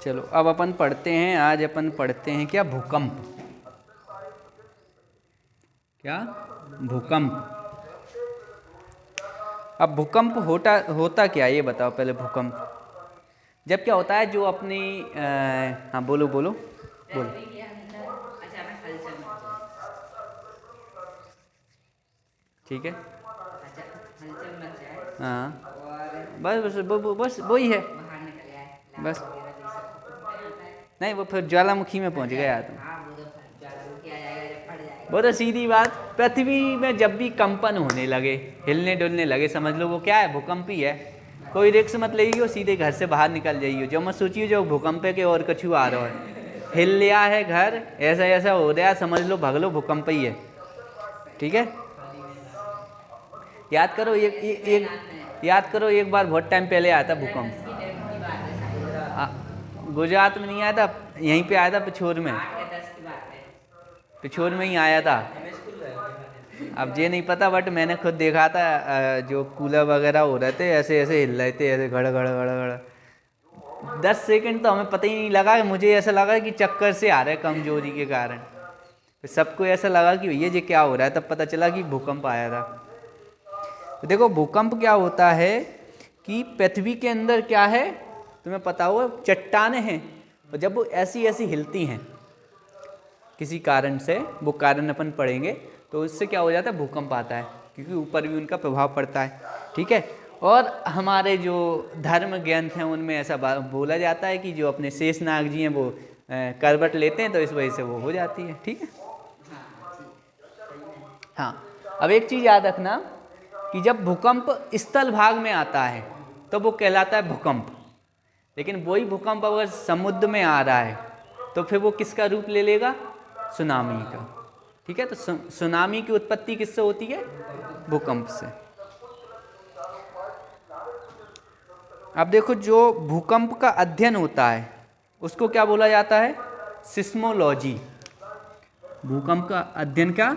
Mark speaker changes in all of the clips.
Speaker 1: चलो अब अपन पढ़ते हैं, आज अपन पढ़ते हैं क्या, भूकंप। क्या? भूकंप। अब भूकंप होता क्या है ये बताओ पहले। भूकंप जब क्या होता है, जो अपनी हाँ बोलो बोलो बोलो।
Speaker 2: पृथ्वी के अंदर अचानक हलचल मच जाए।
Speaker 1: ठीक है।
Speaker 2: हलचल मच जाए
Speaker 1: हाँ
Speaker 2: और
Speaker 1: बस बस बस वही है।
Speaker 2: बाहर निकल आए लावा
Speaker 1: बस
Speaker 2: वगैरह, जैसे फुटने आता है।
Speaker 1: नहीं, वो फिर ज्वालामुखी में
Speaker 2: फट
Speaker 1: पहुंच
Speaker 2: जाए,
Speaker 1: गया तुम।
Speaker 2: हाँ वो तो ज्वालामुखी आ जाएगा जब फट जाएगा।
Speaker 1: वो तो सीधी बात, पृथ्वी में जब भी कंपन होने लगे, हिलने डुलने लगे, समझ लो वो क्या है, भूकंप ही है। कोई रिक्स मत लीजिए, सीधे घर से बाहर निकल जाइए, जो मत सोचिए जो भूकंप है के और कछु आ रहा है। हिल लिया है घर, ऐसा ऐसा हो रहा है, समझ लो भग लो, भूकंप ही है। ठीक है।
Speaker 2: खाली मैदान में।
Speaker 1: याद करो
Speaker 2: खाली ऐसे मैदान में।
Speaker 1: याद करो एक बार बहुत टाइम पहले आया था भूकंप।
Speaker 2: 2010 की डेट की बात है शायद।
Speaker 1: आ, गुजरात में नहीं आया था, यहीं पे आया था, पिछोर में।
Speaker 2: 8 या 10 की बात है।
Speaker 1: पिछोर में ही आया था। अब ये नहीं पता, बट मैंने खुद देखा था, जो कूलर वगैरह हो रहे थे, ऐसे ऐसे हिल रहे थे, ऐसे घड़ घड़ घड़ घड़। 10 सेकंड तो हमें पता ही नहीं लगा, मुझे ऐसा लगा कि चक्कर से आ रहे कमजोरी के कारण। फिर सबको ऐसा लगा कि भैया ये क्या हो रहा है, तब पता चला कि भूकंप आया था। तो देखो भूकंप क्या होता है कि पृथ्वी के अंदर क्या है, तुम्हें पता होगा, चट्टानें हैं, और जब वो ऐसी ऐसी हिलती हैं किसी कारण से, वो कारण अपन पढ़ेंगे, तो उससे क्या हो जाता है, भूकंप आता है, क्योंकि ऊपर भी उनका प्रभाव पड़ता है। ठीक है। और हमारे जो धर्म ग्रंथ हैं उनमें ऐसा बोला जाता है कि जो अपने शेषनाग जी हैं वो करवट लेते हैं, तो इस वजह से वो हो जाती है। ठीक है।
Speaker 2: हाँ हाँ ठीक, सही में।
Speaker 1: हाँ। अब एक चीज़ याद रखना कि जब भूकंप स्थल भाग में आता है तो वो कहलाता है भूकंप, लेकिन वही भूकंप अगर समुद्र में आ रहा है तो फिर वो किसका रूप ले लेगा, सुनामी का। ठीक है। तो सुनामी की उत्पत्ति किससे होती है, भूकंप से। अब देखो, जो भूकंप का अध्ययन होता है उसको क्या बोला जाता है, सिस्मोलॉजी। भूकंप का अध्ययन क्या,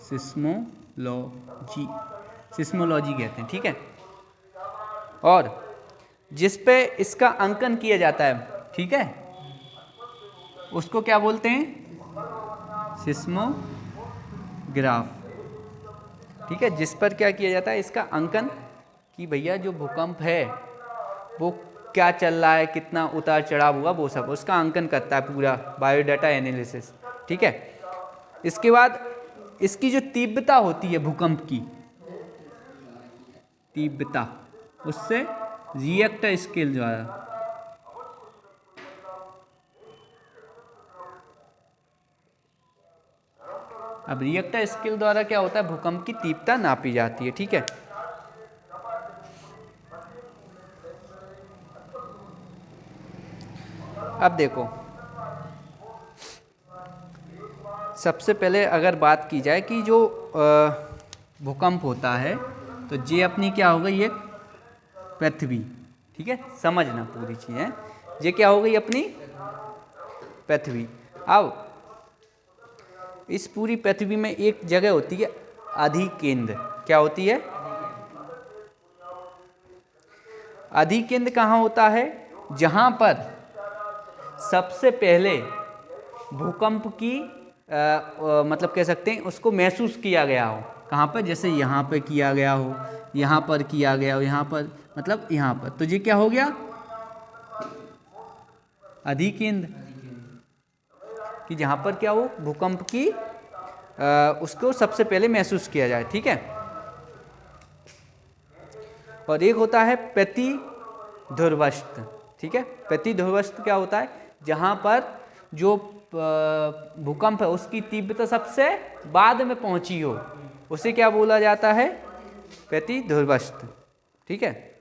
Speaker 1: सिस्मोलॉजी, सिस्मोलॉजी कहते हैं। ठीक है। और जिस पे इसका अंकन किया जाता है, ठीक है, उसको क्या बोलते हैं, सिस्मोग्राफ। ठीक है। जिस पर क्या किया जाता है, इसका अंकन, कि भैया जो भूकंप है वो क्या चल रहा है, कितना उतार चढ़ाव हुआ, वो सब उसका अंकन करता है, पूरा बायोडाटा एनालिसिस। ठीक है। इसके बाद इसकी जो तीव्रता होती है भूकंप की, तीव्रता, उससे रिएक्टर स्केल द्वारा, अब रिएक्टर स्केल द्वारा क्या होता है, भूकंप की तीव्रता नापी जाती है। ठीक है। अब देखो, सबसे पहले अगर बात की जाए कि जो भूकंप होता है, तो ये अपनी क्या हो गई, एक पृथ्वी। ठीक है, समझना पूरी चीज़ है, ये क्या हो गई अपनी पृथ्वी। अब इस पूरी पृथ्वी में एक जगह होती है अधिकेंद्र। क्या होती है, अधिकेंद्र कहाँ होता है, जहाँ पर सबसे पहले भूकंप की मतलब कह सकते हैं उसको महसूस किया गया हो। कहाँ पर, जैसे यहाँ पर किया गया हो, यहाँ पर किया गया हो, यहाँ पर, मतलब यहाँ पर, तो ये क्या हो गया, अधिकेंद्र। कि जहाँ पर क्या हो, भूकंप की उसको सबसे पहले महसूस किया जाए। ठीक है। और एक होता है प्रति ध्रुवस्थ। ठीक है। प्रति ध्रुवस्थ क्या होता है, जहाँ पर जो भूकंप है उसकी तीव्रता सबसे बाद में पहुंची हो, उसे क्या बोला जाता है, प्रति ध्रुवस्थ। ठीक है।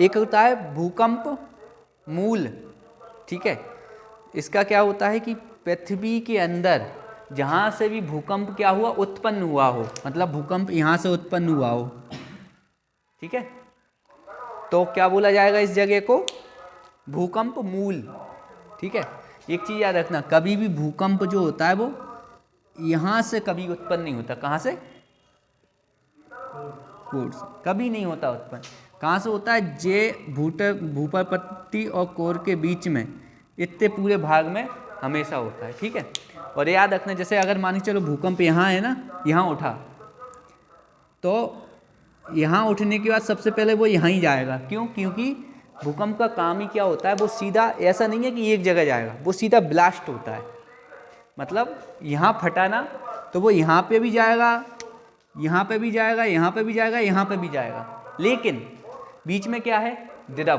Speaker 1: एक होता है भूकंप मूल। ठीक है। इसका क्या होता है कि पृथ्वी के अंदर जहाँ से भी भूकंप क्या हुआ, उत्पन्न हुआ हो, मतलब भूकंप यहाँ से उत्पन्न हुआ हो, ठीक है, तो क्या बोला जाएगा इस जगह को, भूकंप मूल। ठीक है। एक चीज़ याद रखना, कभी भी भूकंप जो होता है वो यहाँ से कभी उत्पन्न नहीं होता। कहाँ से, कोर्स, कभी नहीं होता उत्पन्न। कहाँ से होता है? जे भूपर पट्टी और कोर के बीच में, इतने पूरे भाग में हमेशा होता है, ठीक है। और याद रखना, जैसे अगर मान के चलो भूकंप यहाँ है ना, यहाँ उठा, तो यहाँ उठने के बाद सबसे पहले वो यहाँ ही जाएगा। क्यों? क्योंकि भूकंप का काम ही क्या होता है, वो सीधा, ऐसा नहीं है कि एक जगह जाएगा, वो सीधा ब्लास्ट होता है। मतलब यहाँ फटाना, तो वो यहाँ पे भी जाएगा, यहाँ पे भी जाएगा, यहाँ पे भी जाएगा, यहाँ पे भी जाएगा, लेकिन बीच में क्या है? द्रव।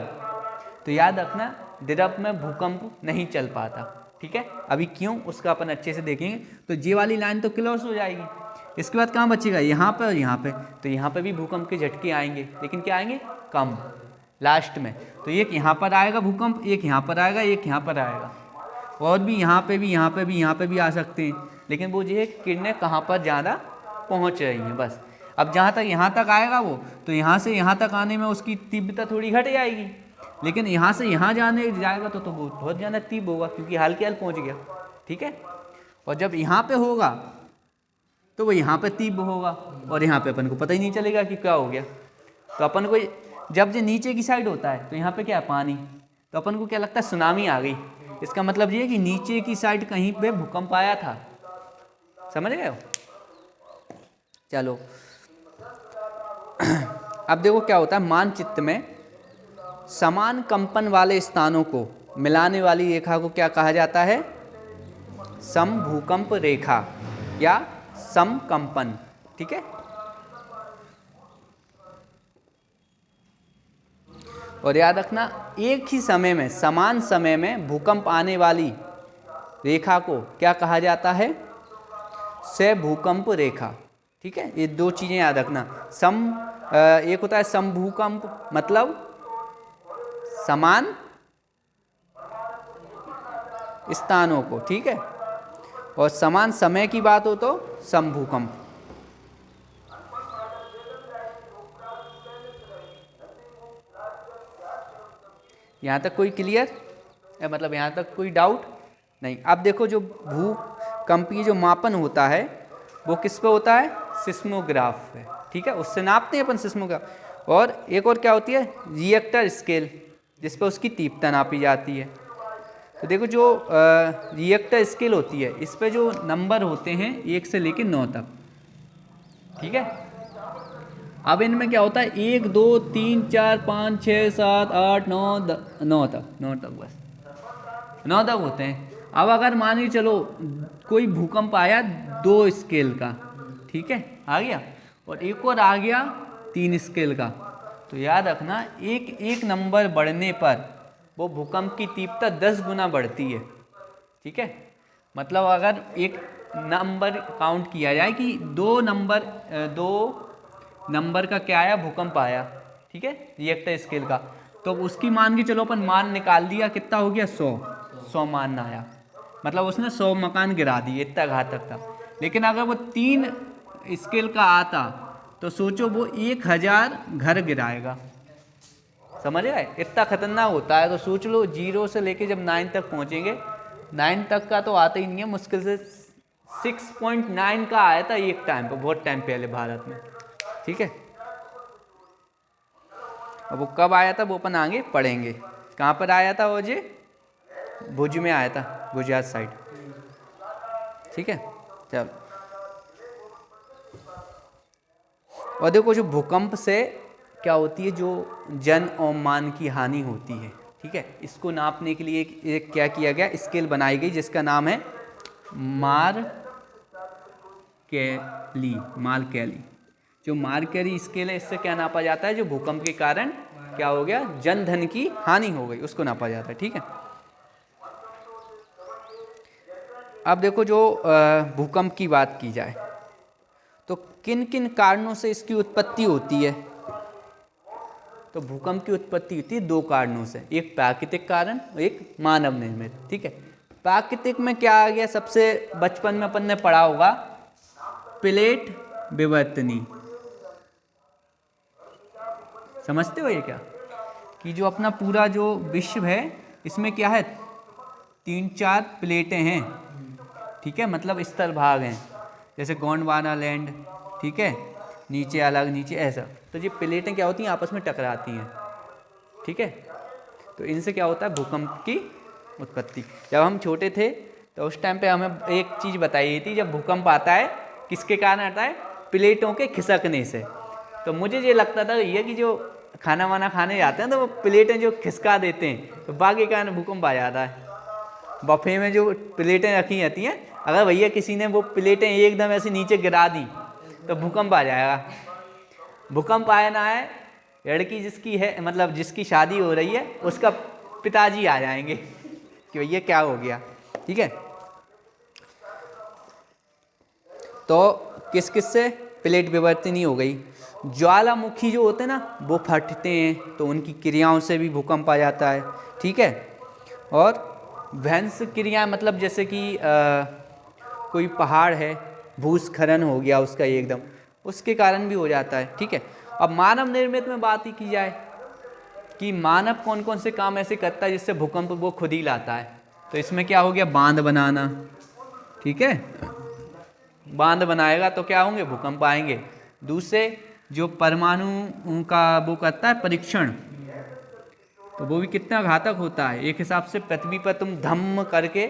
Speaker 1: तो याद रखना, द्रव में भूकंप नहीं चल पाता, ठीक है। अभी क्यों, उसका अपन अच्छे से देखेंगे। तो ये वाली लाइन तो क्लोज हो जाएगी, इसके बाद कहाँ बचेगा? यहाँ पे और यहाँ पे। तो यहाँ पे भी भूकंप के झटके आएंगे, लेकिन क्या आएंगे? कम, लास्ट में। तो एक यहाँ पर आएगा भूकंप, एक यहाँ पर आएगा, एक यहाँ पर आएगा, और भी यहाँ पे भी, यहाँ पे भी, यहाँ पे भी आ सकते हैं। लेकिन वो ये किरणें कहाँ पर ज़्यादा पहुँच रही हैं, बस। अब जहाँ तक यहाँ तक आएगा वो, तो यहाँ से यहाँ तक आने में उसकी तीव्रता थोड़ी घट जाएगी, लेकिन यहाँ से यहाँ जाने जाएगा तो वो बहुत ज़्यादा तीव्र होगा, क्योंकि हाल के हाल पहुँच गया, ठीक है। और जब यहाँ पे होगा तो वो यहाँ पे तीव्र होगा, और यहाँ पे अपन को पता ही नहीं चलेगा कि क्या हो गया। तो अपन को जब ये नीचे की साइड होता है तो यहाँ पे क्या है? पानी। तो अपन को क्या लगता है? सुनामी आ गई। इसका मतलब ये है कि नीचे की साइड कहीं पे भूकंप आया था, समझ गए हो? चलो अब देखो क्या होता है, मानचित्र में समान कंपन वाले स्थानों को मिलाने वाली रेखा को क्या कहा जाता है? समभूकंप रेखा या समकंपन, ठीक है। और याद रखना, एक ही समय में, समान समय में भूकंप आने वाली रेखा को क्या कहा जाता है? सहभूकंप रेखा, ठीक है। ये दो चीज़ें याद रखना। एक होता है समभूकंप, मतलब समान स्थानों को, ठीक है, और समान समय की बात हो तो समभूकंप। यहाँ तक कोई क्लियर? मतलब यहाँ तक कोई डाउट नहीं? अब देखो, जो भूकंपीय जो मापन होता है वो किस पे होता है? सिस्मोग्राफ पे, ठीक है। उससे नापते हैं अपन सिस्मोग्राफ। और एक और क्या होती है? रिएक्टर स्केल, जिस पर उसकी तीव्रता नापी जाती है। तो देखो, जो रिएक्टर स्केल होती है, इस पे जो नंबर होते हैं 1 से लेकर 9 तक, ठीक है। अब इनमें क्या होता है? 1 2 3 4 5 6 7 8 9 तक बस 9 तक होते हैं। अब अगर मान ली चलो कोई भूकंप आया 2 स्केल का, ठीक है, आ गया, और एक और आ गया 3 स्केल का, तो याद रखना, एक नंबर बढ़ने पर वो भूकंप की तीव्रता 10 गुना बढ़ती है, ठीक है। मतलब अगर एक नंबर काउंट किया जाए कि 2 नंबर का क्या आया? भूकंप आया, ठीक है, रिएक्टर स्केल का, तो उसकी मान के चलो अपन मान निकाल दिया, कितना हो गया? 100 मान आया, मतलब उसने 100 मकान गिरा दिए, इतना घातक था। लेकिन अगर वो 3 स्केल का आता तो सोचो वो 1000 घर गिराएगा, समझ गए? इतना खतरनाक होता है। तो सोच लो 0 से लेके जब 9 तक पहुंचेंगे, 9 तक का तो आता ही नहीं है, मुश्किल से 6.9 का आया था एक टाइम पर, बहुत टाइम पहले भारत में, ठीक है। अब वो कब आया था वो अपन आगे पढ़ेंगे। कहाँ पर आया था वो? जी भुज में आया था, गुजरात साइड, ठीक है। चलो, और देखो, जो भूकंप से क्या होती है, जो जन और मान की हानि होती है, ठीक है, इसको नापने के लिए एक क्या किया गया? स्केल बनाई गई, जिसका नाम है मार्केली। जो मार्केली स्केल है, इससे क्या नापा जाता है? जो भूकंप के कारण क्या हो गया? जन धन की हानि हो गई, उसको नापा जाता है, ठीक है। अब देखो, जो भूकंप की बात की जाए तो किन किन कारणों से इसकी उत्पत्ति होती है? तो भूकंप की उत्पत्ति होती है 2 कारणों से, एक प्राकृतिक कारण और एक मानव निर्मित, ठीक है। प्राकृतिक में क्या आ गया? सबसे बचपन में अपन ने पढ़ा होगा, प्लेट विवर्तनी, समझते हो ये क्या? कि जो अपना पूरा जो विश्व है, इसमें क्या है? 3-4 प्लेटें हैं, ठीक है, मतलब स्तर भाग हैं, जैसे गोंडवाना लैंड, ठीक है, नीचे अलग, नीचे ऐसा। तो ये प्लेटें क्या होती हैं, आपस में टकराती हैं, ठीक है। तो इनसे क्या होता है, भूकंप की उत्पत्ति। जब हम छोटे थे तो उस टाइम पे हमें एक चीज़ बताई गई थी, जब भूकंप आता है किसके कारण आता है, प्लेटों के खिसकने से। तो मुझे ये लगता था ये कि जो खाना वाना खाने जाते हैं तो वो प्लेटें जो खिसका देते हैं तो बाकी कारण भूकंप आ जाता है। बफे में जो प्लेटें रखी जाती हैं, अगर भैया किसी ने वो प्लेटें एकदम ऐसे नीचे गिरा दी तो भूकंप आ जाएगा। भूकंप आए ना आए, लड़की जिसकी है, मतलब जिसकी शादी हो रही है, उसका पिताजी आ जाएंगे कि भैया क्या हो गया, ठीक है। तो किस किस से प्लेट विवर्तनी हो गई। ज्वालामुखी जो होते हैं ना वो फटते हैं तो उनकी क्रियाओं से भी भूकंप आ जाता है, ठीक है। और ध्वंस क्रिया मतलब जैसे कि कोई पहाड़ है, भूस्खलन हो गया उसका एकदम, उसके कारण भी हो जाता है, ठीक है। अब मानव निर्मित में बात ही की जाए कि मानव कौन कौन से काम ऐसे करता है जिससे भूकंप वो खुद ही लाता है। तो इसमें क्या हो गया, बांध बनाना, ठीक है। बांध बनाएगा तो क्या होंगे, भूकंप आएंगे। दूसरे जो परमाणु का वो करता है परीक्षण, तो वो भी कितना घातक होता है। एक हिसाब से पृथ्वी पर तुम धम्म करके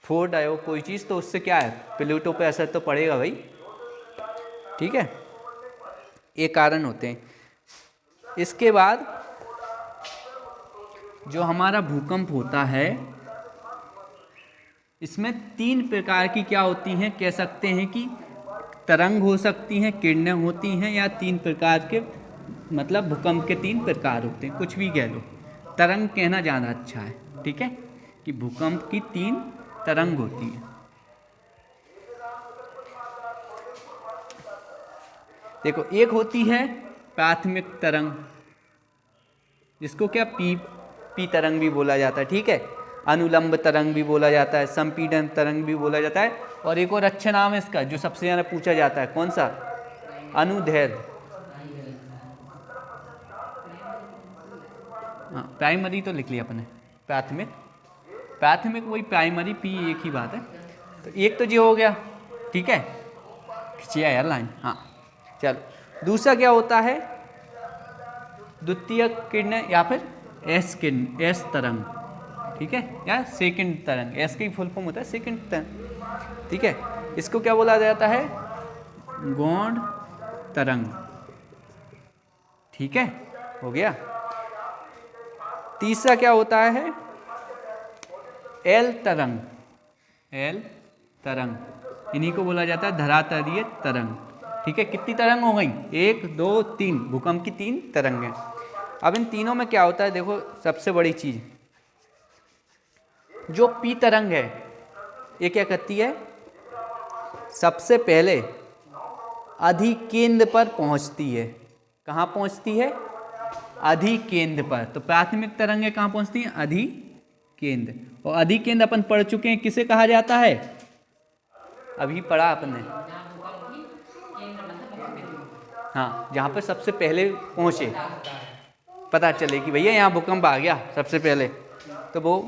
Speaker 1: फोड़ रहे हो कोई चीज़ तो उससे क्या है, प्लेटों पे असर तो पड़ेगा भाई, ठीक है। ये कारण होते हैं। इसके बाद जो हमारा भूकंप होता है इसमें 3 प्रकार की क्या होती हैं, कह सकते हैं कि तरंग हो सकती हैं, किरणें होती हैं, या 3 प्रकार के, मतलब भूकंप के 3 प्रकार होते हैं, कुछ भी कह लो। तरंग कहना ज़्यादा अच्छा है, ठीक है, कि भूकंप की 3 तरंग होती हैं। देखो, एक होती है प्राथमिक तरंग, जिसको क्या पी तरंग भी बोला जाता है, ठीक है। अनुलंब तरंग भी बोला जाता है, संपीड़न तरंग भी बोला जाता है, और एक और अच्छा नाम है इसका जो सबसे ज़्यादा पूछा जाता है, कौन सा, अनुदैर्ध्य। हाँ, प्राइमरी तो लिख लिया अपने, प्राथमिक, प्राथमिक वही प्राइमरी, पी एक ही बात है। तो एक तो ये हो गया, ठीक है, खिंचिया यार लाइन, हाँ चलो। दूसरा क्या होता है, द्वितीय किरणें या फिर एस किरण, एस तरंग, ठीक है, या सेकंड तरंग, एस की फुल फॉर्म होता है सेकंड तरंग, ठीक है। इसको क्या बोला जाता है, गौण तरंग, ठीक है, हो गया। तीसरा क्या होता है, एल तरंग, एल तरंग, इन्हीं को बोला जाता है धरातलीय तरंग, ठीक है। कितनी तरंग हो गई, 1 2 3, भूकंप की 3 तरंगें। अब इन तीनों में क्या होता है, देखो सबसे बड़ी चीज जो पी तरंग है, ये क्या करती है, सबसे पहले अधिकेंद्र पर पहुंचती है। कहाँ पहुंचती है, अधिकेंद्र पर। तो प्राथमिक तरंगें कहाँ पहुंचती हैं, अधिकेंद्र। और अधिकेंद्र अपन पढ़ चुके हैं, किसे कहा जाता है, अभी पढ़ा अपने, हाँ, जहाँ पर सबसे पहले पहुंचे, पता चले कि भैया यहाँ भूकंप आ गया सबसे पहले, तो वो,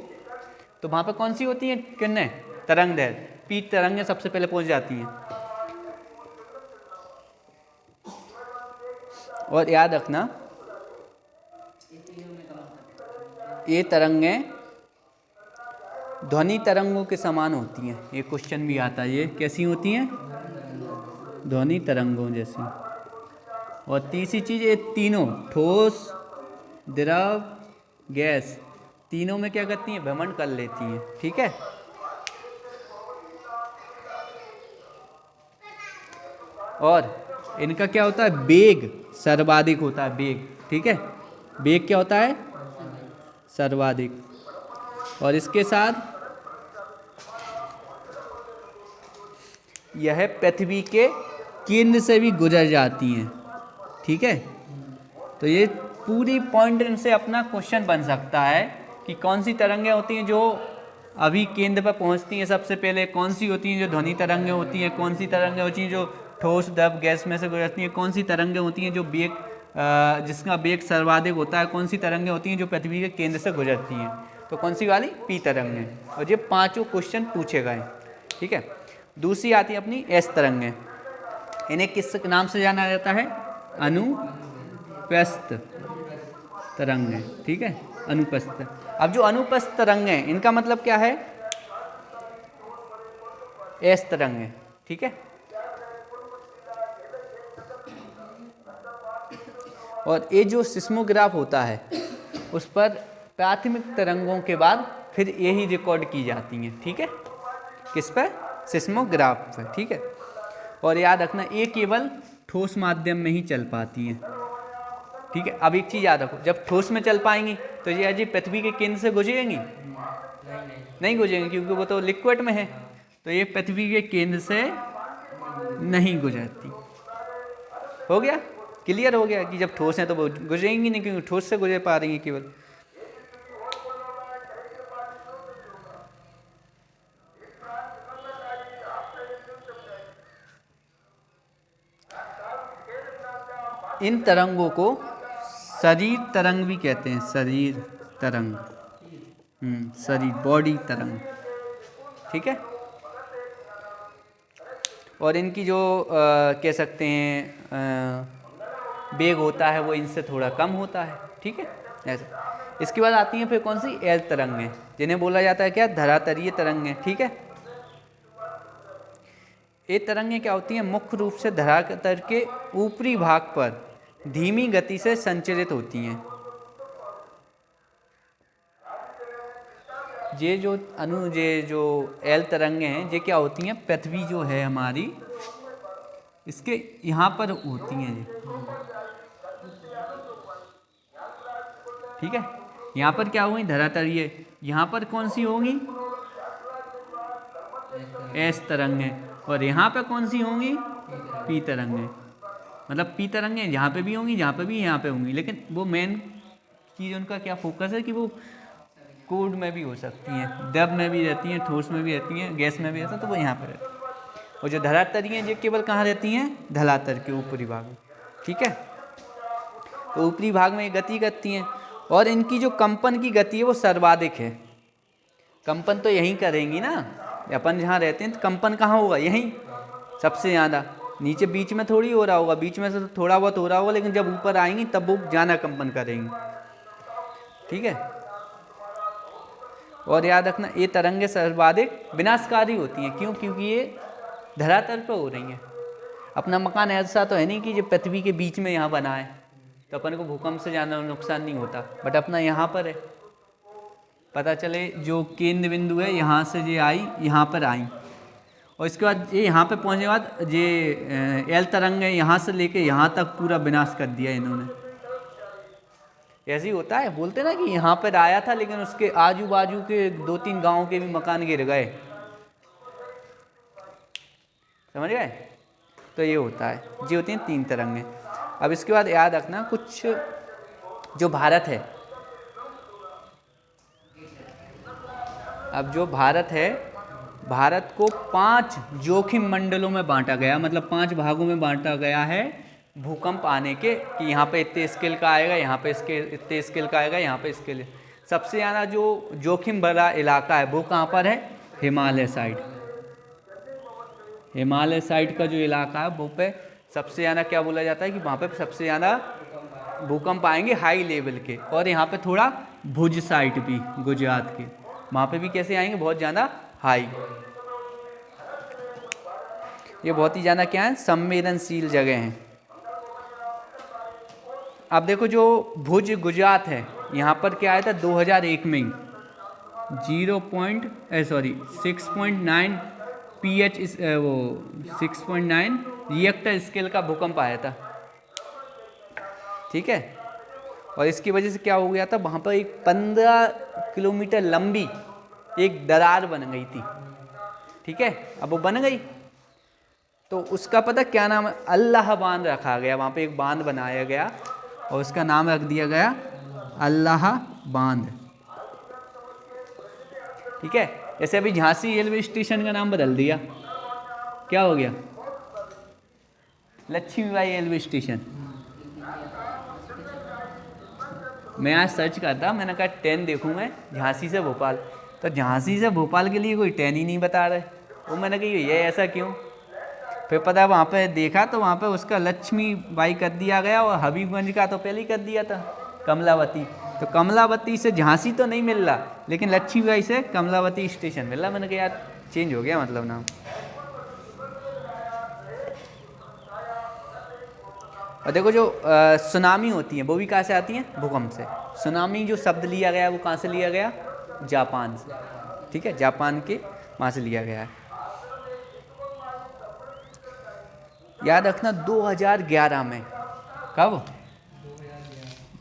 Speaker 1: तो वहाँ पर कौन सी होती हैं किरणें, तरंगदैर्ध्य, पी तरंगें सबसे पहले पहुंच जाती हैं। और याद रखना, ये तरंगें ध्वनि तरंगों के समान होती हैं। ये क्वेश्चन भी आता है, ये कैसी होती हैं, ध्वनि तरंगों जैसी। और तीसरी चीज, ये तीनों ठोस, द्रव, गैस, तीनों में क्या करती हैं, भ्रमण कर लेती हैं, ठीक है। और इनका क्या होता है, वेग सर्वाधिक होता है, वेग, ठीक है, वेग क्या होता है, सर्वाधिक। और इसके साथ यह पृथ्वी के केंद्र से भी गुजर जाती हैं, ठीक है। तो ये पूरी पॉइंट से अपना क्वेश्चन बन सकता है कि कौन सी तरंगें होती हैं जो अभी केंद्र पर पहुंचती हैं सबसे पहले, कौन सी होती हैं जो ध्वनि तरंगें होती हैं, कौन सी तरंगें होती हैं जो ठोस, द्रव, गैस में से गुजरती हैं, कौन सी तरंगें होती हैं जो वेग, जिसका वेग सर्वाधिक होता है, कौन सी तरंगें होती हैं जो पृथ्वी के केंद्र से गुजरती हैं। तो कौन सी वाली, पी तरंगें। और ये 5 क्वेश्चन पूछे गए, ठीक है। दूसरी आती है अपनी एस तरंगें। इन्हें किस नाम से जाना जाता है? अनुप्रस्थ तरंग है, ठीक है, अनुप्रस्थ। अब जो अनुप्रस्थ तरंग है इनका मतलब क्या है? एस तरंग है, ठीक है। और ये जो सिस्मोग्राफ होता है उस पर प्राथमिक तरंगों के बाद फिर यही रिकॉर्ड की जाती हैं, ठीक है। किस पर? सिस्मोग्राफ पर, ठीक है। और याद रखना ये केवल ठोस माध्यम में ही चल पाती हैं, ठीक है। अब एक चीज़ याद रखो, जब ठोस में चल पाएंगी तो ये अजय पृथ्वी के केंद्र से गुजरेंगी? नहीं गुजरेंगी, क्योंकि वो तो लिक्विड में है। तो ये पृथ्वी के केंद्र से नहीं गुजरती। हो गया? क्लियर हो गया कि जब ठोस है तो वो गुजरेंगी नहीं, क्योंकि ठोस से गुजर पा रही है केवल। इन तरंगों को शरीर तरंग भी कहते हैं, शरीर तरंग, शरीर, बॉडी तरंग, ठीक है। और इनकी जो कह सकते हैं वेग होता है वो इनसे थोड़ा कम होता है, ठीक है, ऐसा। इसके बाद आती हैं फिर कौन सी? एल तरंगें, जिन्हें बोला जाता है क्या? धरातलीय तरंगें, ठीक है। ये तरंगें क्या होती हैं? मुख्य रूप से धरातल के ऊपरी भाग पर धीमी गति से संचरित होती हैं। ये जो एल तरंगें हैं ये क्या होती हैं? पृथ्वी जो है हमारी, इसके यहाँ पर होती हैं ये, ठीक है। यहाँ पर क्या होगी? धरातलीय। यहाँ पर कौन सी होंगी? एस तरंगें। और यहाँ पे कौन सी होंगी? पी तरंगें। मतलब पी तरंगें यहाँ पे भी होंगी, जहाँ पे भी, यहाँ पे होंगी, लेकिन वो मेन चीज़ उनका क्या फोकस है कि वो कोड में भी हो सकती हैं, द्रव में भी रहती हैं, ठोस में भी रहती हैं, गैस में भी रहता है, तो वो यहाँ पर रहती है। और जो धरातलीय हैं ये केवल कहाँ रहती हैं? धरातल के ऊपरी भाग में, ठीक है। तो ऊपरी भाग में ये गति करती हैं और इनकी जो कंपन की गति है वो सर्वाधिक है। कंपन तो यहीं करेंगी ना, अपन जहाँ रहते हैं तो कंपन कहाँ होगा? यहीं सबसे ज़्यादा। नीचे बीच में थोड़ी हो रहा होगा, बीच में से तो थोड़ा बहुत हो रहा होगा, लेकिन जब ऊपर आएंगी तब वो ज़्यादा कंपन करेंगी, ठीक है। और याद रखना ये तरंगें सर्वाधिक विनाशकारी होती हैं। क्यों? क्योंकि ये धरातल पर हो रही हैं। अपना मकान ऐसा तो है नहीं कि जो पृथ्वी के बीच में यहाँ बना है तो अपन को भूकंप से ज़्यादा नुकसान नहीं होता, बट अपना यहाँ पर है। पता चले जो केंद्र बिंदु है यहाँ से ये आई, यहाँ पर आई, और इसके बाद ये यहाँ पे पहुँचने के बाद ये एल तरंग है, यहाँ से लेके यहाँ तक पूरा विनाश कर दिया इन्होंने। ऐसे ही होता है, बोलते ना कि यहाँ पर आया था लेकिन उसके आजू बाजू के 2-3 गांव के भी मकान गिर गए, समझ गए। तो ये होता है, ये होती हैं 3 तरंगें। अब इसके बाद याद रखना कुछ जो भारत है, अब जो भारत है, भारत को 5 जोखिम मंडलों में बांटा गया, मतलब 5 भागों में बांटा गया है भूकंप आने के, कि यहाँ पे इतने स्केल का आएगा, यहाँ पे इतने स्केल का आएगा, यहाँ पे स्केल। सबसे ज़्यादा जो जोखिम भरा इलाका है वो कहाँ पर है? हिमालय साइड। हिमालय साइड का जो इलाका है वो पे सबसे ज़्यादा क्या बोला जाता है कि वहाँ पे सबसे ज़्यादा भूकंप आएंगे हाई लेवल के। और यहाँ पे थोड़ा भुज साइड भी, गुजरात के, वहाँ पे भी कैसे आएंगे? बहुत ज़्यादा हाई। ये बहुत ही ज़्यादा क्या है? संवेदनशील जगह हैं। अब देखो जो भुज गुजरात है, यहाँ पर क्या आया था 2001 में ही 6.9 pH वो 6.9 रिएक्टर स्केल का भूकंप आया था, ठीक है। और इसकी वजह से क्या हो गया था, वहाँ पर एक 15 किलोमीटर लंबी एक दरार बन गई थी, ठीक है। अब वो बन गई तो उसका पता क्या नाम है? अल्लाह बांध रखा गया। वहाँ पे एक बांध बनाया गया और उसका नाम रख दिया गया अल्लाह बांध, ठीक है। जैसे अभी झांसी रेलवे स्टेशन का नाम बदल दिया, क्या हो गया? Lakshmibai railway station. मैं आज सर्च करता, मैंने कहा ट्रेन देखूँ मैं झांसी से भोपाल, तो झांसी से भोपाल के लिए कोई ट्रेन ही नहीं बता रहे। वो मैंने कही ये ऐसा क्यों? फिर पता है वहाँ पे देखा तो वहाँ पे उसका लक्ष्मी बाई कर दिया गया और हबीबगंज का तो पहले ही कर दिया था कमलावती। तो कमलावती से झांसी तो नहीं मिल रहा, लेकिन लक्ष्मीबाई से कमलावती स्टेशन मिल रहा। मैंने कहा यार चेंज हो गया मतलब नाम। और देखो जो सुनामी होती है वो भी कहाँ से आती है? भूकंप से। सुनामी जो शब्द लिया गया वो कहाँ से लिया गया? जापान से। ठीक है, जापान के वहाँ से लिया गया है। याद रखना 2011 में, कब?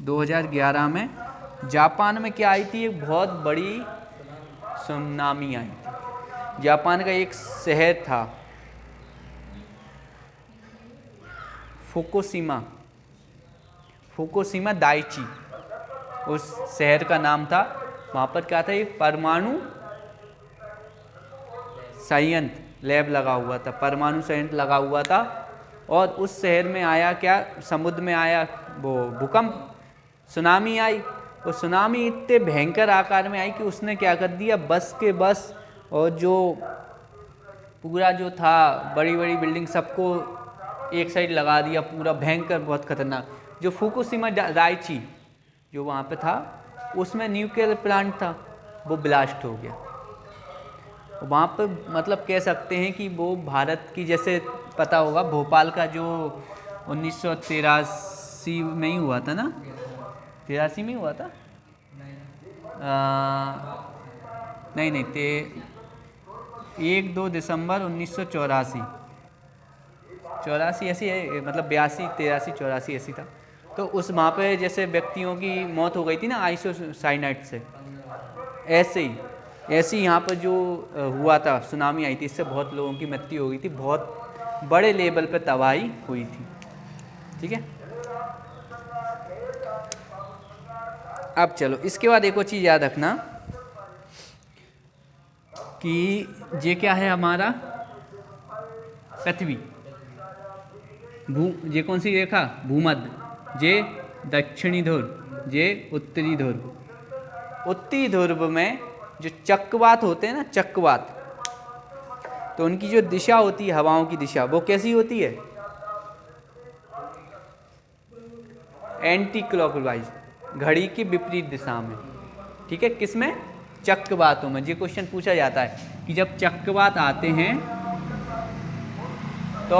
Speaker 1: 2011 में जापान में क्या आई थी? एक बहुत बड़ी सुनामी आई थी। जापान का एक शहर था फुकुशिमा, फुकुशिमा दाइची उस शहर का नाम था। वहाँ पर क्या था? एक परमाणु संयंत्र लैब लगा हुआ था, परमाणु संयंत्र लगा हुआ था। और उस शहर में आया क्या? समुद्र में आया वो भूकंप, सुनामी आई। वो सुनामी इतने भयंकर आकार में आई कि उसने क्या कर दिया, बस के बस और जो पूरा जो था बड़ी बड़ी बिल्डिंग सबको एक साइड लगा दिया, पूरा भयंकर, बहुत खतरनाक। जो फुकुशिमा दाइची जो वहाँ पे था उसमें न्यूक्लियर प्लांट था, वो ब्लास्ट हो गया। वहाँ पे मतलब कह सकते हैं कि वो भारत की, जैसे पता होगा भोपाल का जो 1983 में ही हुआ था ना, 83 में हुआ था, नहीं 1-2 दिसंबर 1984 ऐसी है, मतलब 82 83 84 ऐसी था। तो उस वहाँ पे जैसे व्यक्तियों की मौत हो गई थी ना आइसोसाइनाइड से, ऐसे ही यहाँ पर जो हुआ था, सुनामी आई थी, इससे बहुत लोगों की मृत्यु हो गई थी, बहुत बड़े लेवल पर तबाही हुई थी। ठीक है, अब चलो इसके बाद एक और चीज़ याद रखना कि ये क्या है हमारा पृथ्वी, ये कौन सी रेखा? भूमध्य। ये दक्षिणी ध्रुव, ये उत्तरी ध्रुव। उत्तरी ध्रुव में जो चक्रवात होते हैं ना, चक्रवात, तो उनकी जो दिशा होती है, हवाओं की दिशा, वो कैसी होती है? एंटी क्लॉकवाइज, घड़ी की विपरीत दिशा में। ठीक है, किसमें? चक्रवातों में। ये क्वेश्चन पूछा जाता है कि जब चक्रवात आते हैं तो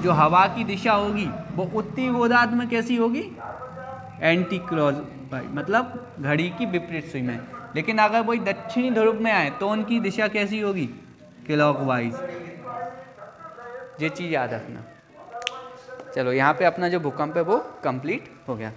Speaker 1: जो हवा की दिशा होगी वो उत्तरी गोलार्ध में कैसी होगी? एंटी क्लॉकवाइज, मतलब घड़ी की विपरीत सुई में। लेकिन अगर वही दक्षिणी ध्रुव में आए तो उनकी दिशा कैसी होगी? क्लॉकवाइज। ये चीज़ याद रखना। चलो यहाँ पे अपना जो भूकंप है वो कंप्लीट हो गया।